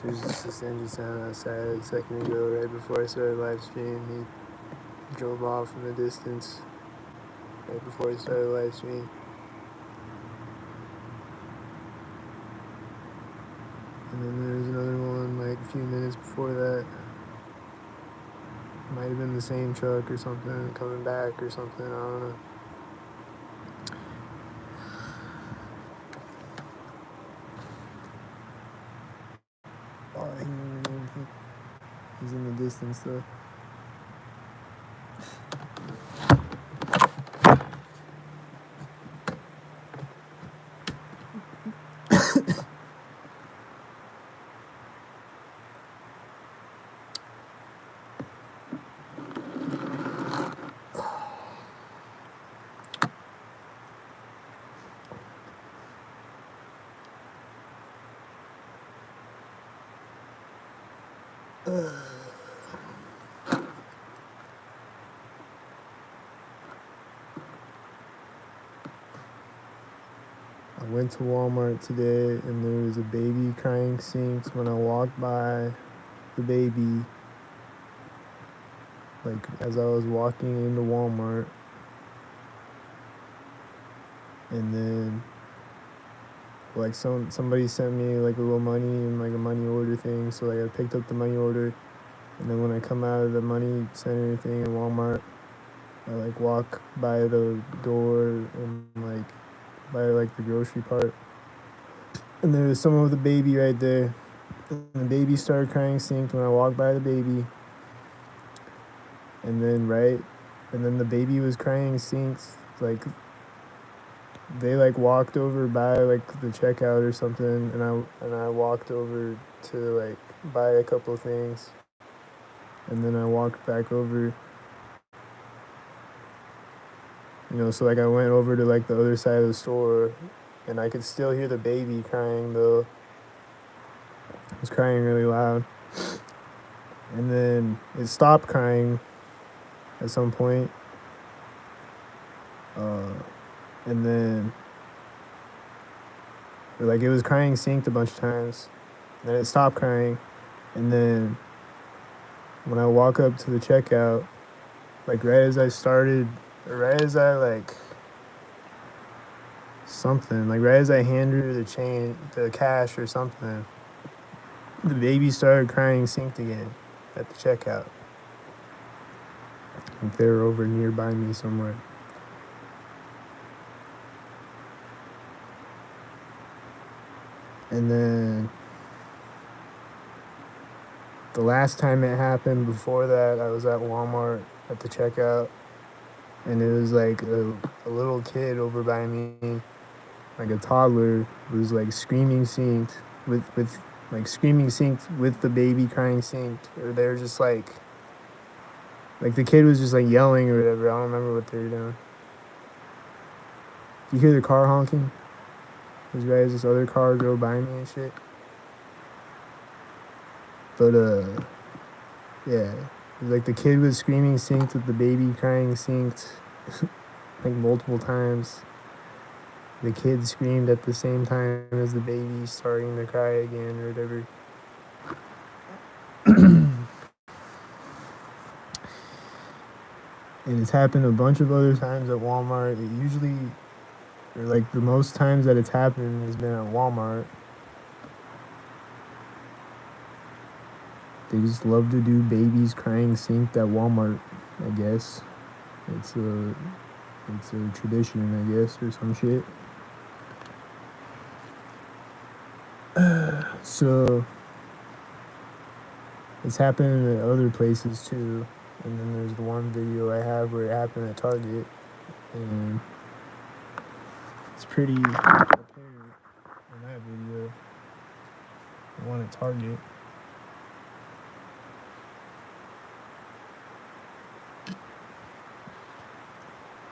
There's just this engine sound outside a second ago, right before I started live stream. He drove off in the distance right before I started live stream. And then there was another one like a few minutes before that. Might have been the same truck or something coming back or something, I don't know. Oh, I didn't remember anything. He's in the distance though. I went to Walmart today and there was a baby crying sinks when I walked by the baby, like as I was walking into Walmart. And then like somebody sent me like a little money and like a money order thing, so like I picked up the money order, and then when I come out of the money center thing in Walmart, I like walk by the door and like by like the grocery part, and there was someone with a baby right there, and the baby started crying synced when I walked by the baby, and then the baby was crying synced like they like walked over by like the checkout or something, and I walked over to like buy a couple of things, and then I walked back over, so like I went over to like the other side of the store, and I could still hear the baby crying though. It was crying really loud, and then it stopped crying at some point, and then like it was crying synced a bunch of times, and then it stopped crying, and then when I walk up to the checkout, like right as I handed her the cash or something, the baby started crying synced again at the checkout. I think they were over nearby me somewhere. And then the last time it happened before that, I was at Walmart at the checkout, and it was like a little kid over by me, like a toddler, was like screaming synced with screaming synced with the baby crying synced, or they were just like the kid was just like yelling or whatever. I don't remember what they were doing. You hear the car honking? There's this other car go by me and shit. But yeah, like the kid was screaming synced with the baby crying synced, like multiple times. The kid screamed at the same time as the baby starting to cry again or whatever. And it's happened a bunch of other times at Walmart. It usually, or like the most times that it's happened has been at Walmart. They just love to do babies crying synced at Walmart, I guess. It's a tradition, I guess, or some shit. So it's happened at other places too. And then there's the one video I have where it happened at Target, and it's pretty apparent in that video. The one at Target.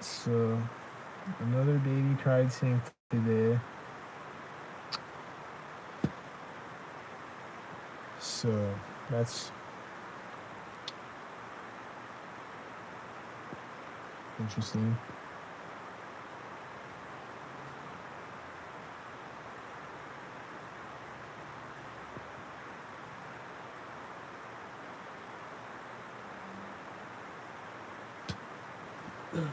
So another baby cried synced today. So that's interesting. There's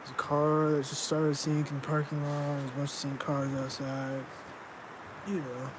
a car that just started seeing in the parking lot. There's a bunch of seeing cars outside. You know.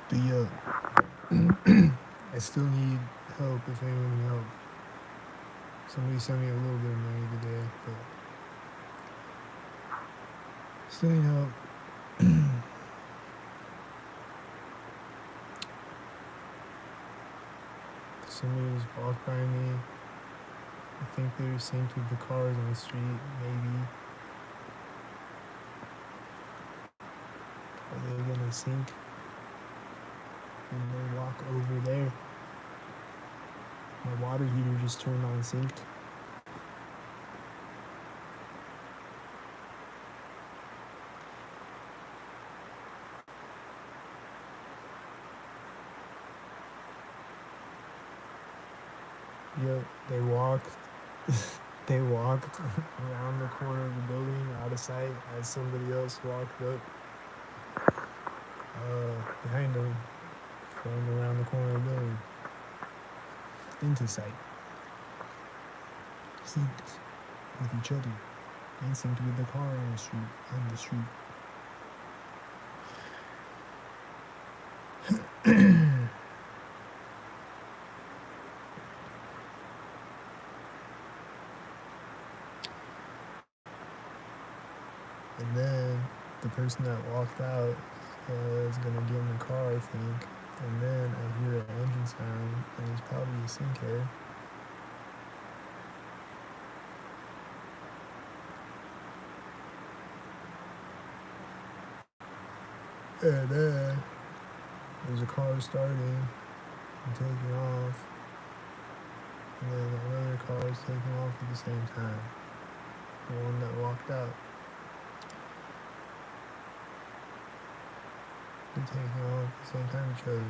But yeah, I still need help if anyone can help. Somebody sent me a little bit of money today, but still need help. Somebody just walked by me. I think they were synced with the cars on the street, maybe. Are they gonna sync when they walk over there? My water heater just turned on synced. Yep, they walked. They walked around the corner of the building, out of sight, as somebody else walked up behind them, from around the corner of the building, into sight, synced with each other, and synced with the car on the street. And then the person that walked out is gonna get in the car, I think. And then I hear an engine sound, and it's probably a sync head. And then there's a car starting and taking off, and then another car is taking off at the same time. The one that walked out. They're taking off at the same time each other.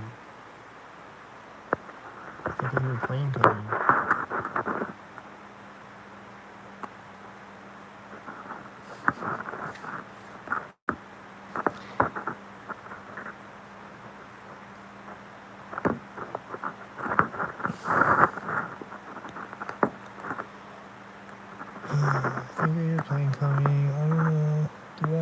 I think I hear a plane coming. I think I hear a plane coming. I don't know. Do I?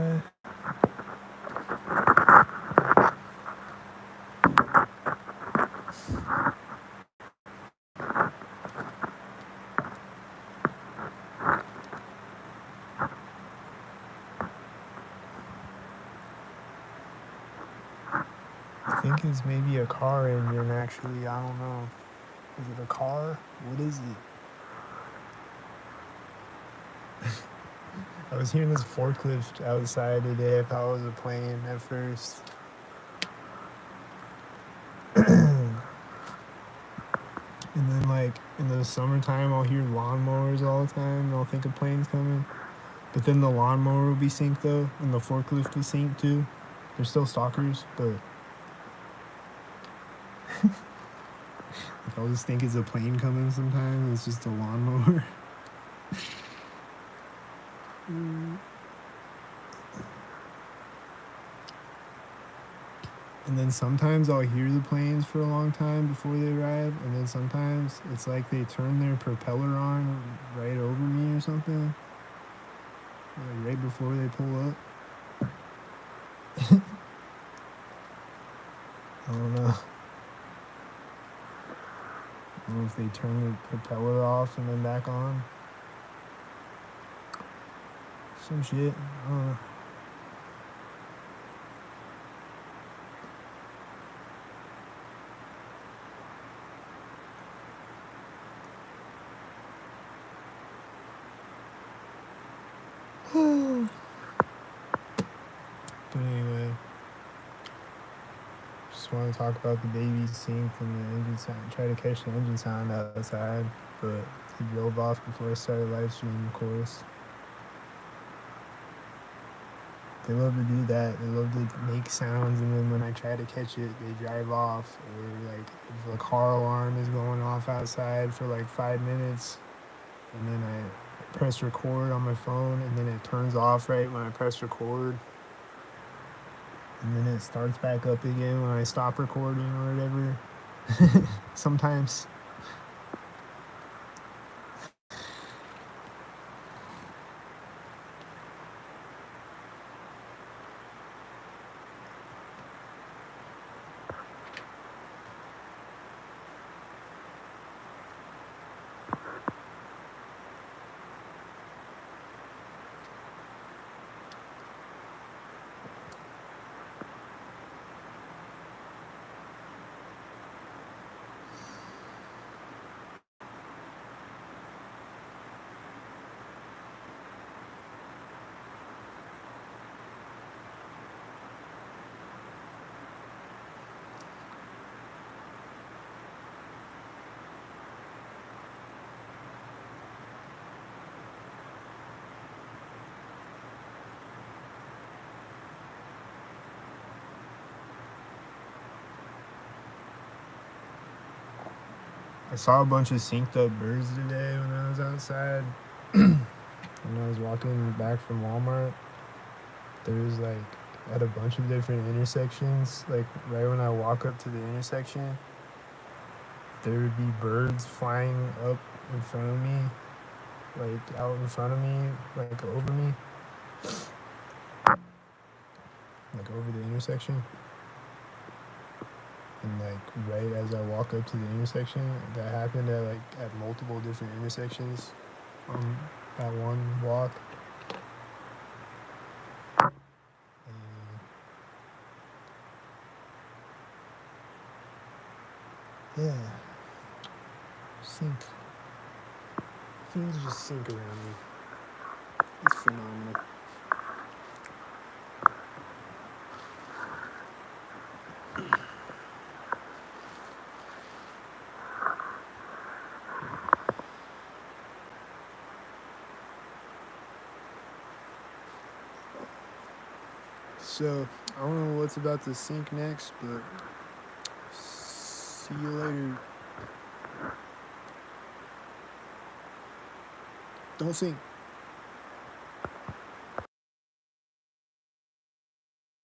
I think it's maybe a car engine, actually. I don't know. Is it a car? What is it? I was hearing this forklift outside today. I thought it was a plane at first. And then, like, in the summertime, I'll hear lawnmowers all the time, and I'll think a plane's coming. But then the lawnmower will be synced, though, and the forklift will sync, too. They're still stalkers, but I'll just think it's a plane coming sometimes. It's just a lawnmower. And then sometimes I'll hear the planes for a long time before they arrive, and then sometimes it's like they turn their propeller on right over me or something, like right before they pull up. I don't know. I don't know if they turn the propeller off and then back on. Some shit. I don't know. But anyway, just want to talk about the baby sync and the engine sound. Try to catch the engine sound outside, but he drove off before I started live streaming, of course. They love to do that. They love to make sounds, and then when I try to catch it, they drive off. Or like if a car alarm is going off outside for like 5 minutes, and then I press record on my phone, and then it turns off right when I press record, and then it starts back up again when I stop recording or whatever. Sometimes. I saw a bunch of synced up birds today when I was outside. When I was walking back from Walmart, there was like at a bunch of different intersections. Like right when I walk up to the intersection, there would be birds flying up in front of me, like out in front of me, like over me, like over the intersection. And like right as I walk up to the intersection, that happened at multiple different intersections on that one walk. And yeah, sink. Things just sink around me. It's phenomenal. So, I don't know what's about to sink next, but see you later. Don't sink.